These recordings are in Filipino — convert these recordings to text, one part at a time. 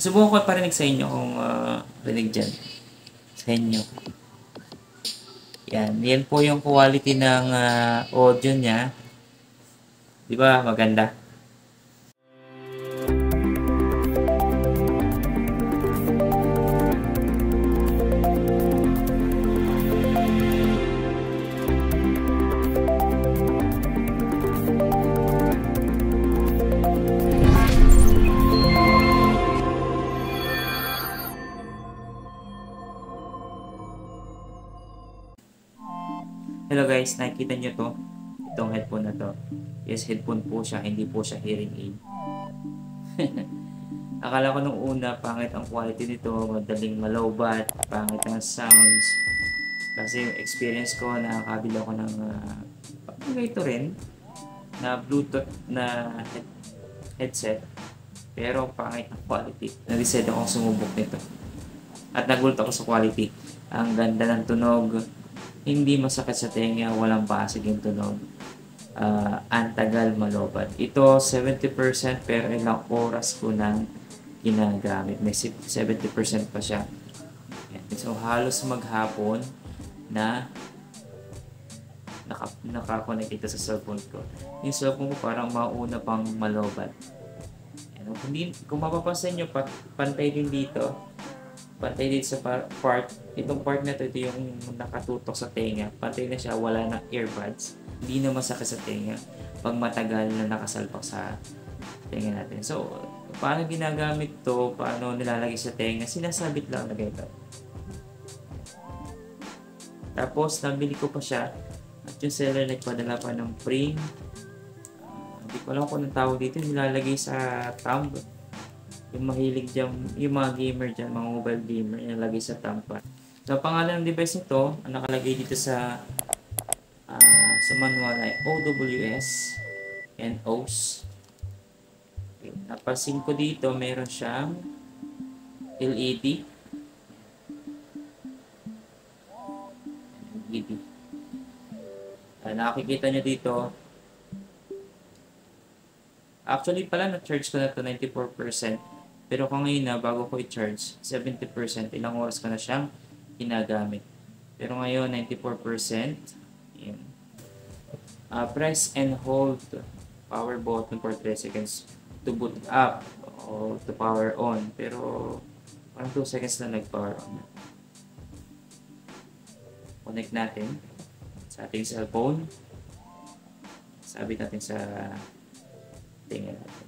Subukan ko parinig sa inyo kung rinig dyan. Sa inyo. Yan po yung quality ng audio niya. Di ba? Maganda. Hello guys, nakikita nyo to? Itong headphone na to. Yes, headphone po siya, hindi po siya hearing aid. Akala ko nung una, pangit ang quality nito, madaling malowbat, pangit ang sounds. Kasi yung experience ko, nakakabila ko ng ito rin, na Bluetooth na headset. Pero pangit ang quality. Nag-decide akong sumubok nito. At nagulat ako sa quality. Ang ganda ng tunog. Hindi masakit sa tenga, walang basig yung tunog. Antagal, malobat. Ito, 70% pero ilang oras ko nang ginagamit. May 70% pa siya. So, halos maghapon na nakakonect ito sa cellphone ko. Yung cellphone ko parang mauna pang malobat. Kung mapapansin nyo, pantay din dito. Pantay dito sa part. Itong part na ito yung nakatutok sa tenga. Pantay na siya, wala na earbuds. Hindi na masakit sa tenga pag matagal na nakasalpak sa tenga natin. So, paano ginagamit to? Paano nilalagay sa tenga? Sinasabit lang na ganito. Tapos, nabili ko pa siya. At yung seller nagpadala pa ng frame. Hindi ko alam kung anong tawag dito. Nilalagay sa thumb. Yung mahilig dyan, yung mga gamer dyan, mga mobile gamer, nilalagay sa thumb pad. So, pangalan ng device nito, ang nakalagay dito sa manual ay OWS and OS. Okay. Napansin ko dito, meron siyang LED. Nakikita nyo dito. Actually pala, na-charge ko na ito 94%. Pero kung ngayon na, bago ko i-charge, 70%, ilang oras ko na siyang ginagamit. Pero ngayon, 94%. Yan. Press and hold power button for 3 seconds to boot up o to power on. Pero, parang 2 seconds na nag-power on. Connect natin sa ating cellphone. Sabit natin sa tingin natin.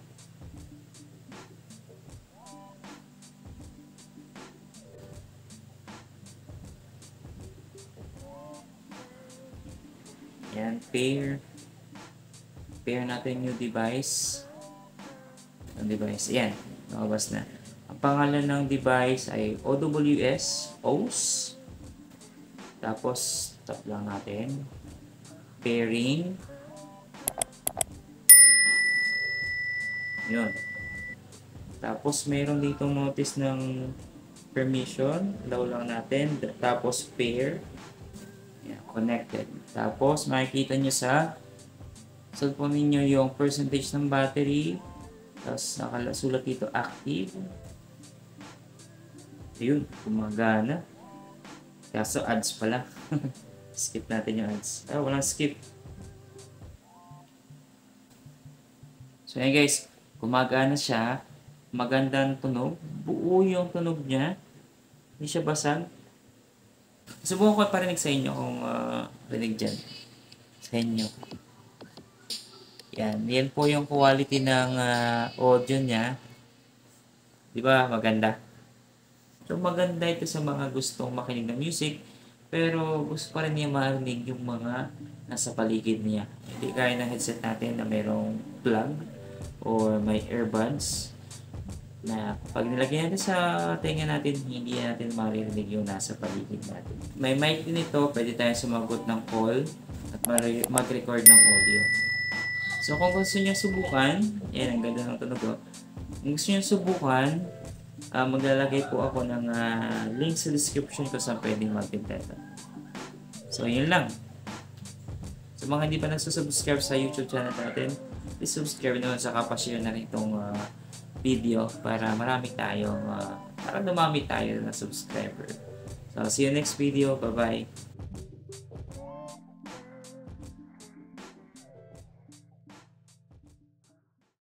Yan, pair natin yung device. Ang device, yan, nakabas na. Ang pangalan ng device ay OWS, OS. Tapos, tap lang natin. Pairing. Yun. Tapos, meron dito notice ng permission. Allow lang natin. Tapos, pair. Yan, connected. Tapos, makikita nyo sa cellphone ninyo yung percentage ng battery. Tapos, nakasulat dito active. Yun, gumagana. Kaso, ads pala. Skip natin yung ads. Walang skip. So, yan guys. Gumagana siya. Magandang tunog. Buo yung tunog niya. Hindi siya basag. Subukan ko parinig sa inyo kung rinig dyan. Sa inyo. Yan po yung quality ng audio niya. Di ba? Maganda. So, maganda ito sa mga gustong makinig ng music. Pero gusto pa rin niya marinig yung mga nasa paligid niya. Hindi kaya ng headset natin na mayroong plug or may earbuds na pag nilagyan natin sa tenga natin, hindi natin maririnig yung nasa paligid natin. May mic din ito, pwede tayong sumagot ng call at mag-record ng audio. So kung gusto niyo subukan, yan ang ganda ng tunog ko. Kung gusto niyo subukan, maglalagay po ako ng link sa description ko saan pwedeng mag-intenta. So yun lang. Sa mga hindi pa nagsusubscribe sa YouTube channel natin, please subscribe naman sa kapashare na rin itong video para marami tayong para dumami tayo na subscriber. So, see you next video. Bye-bye.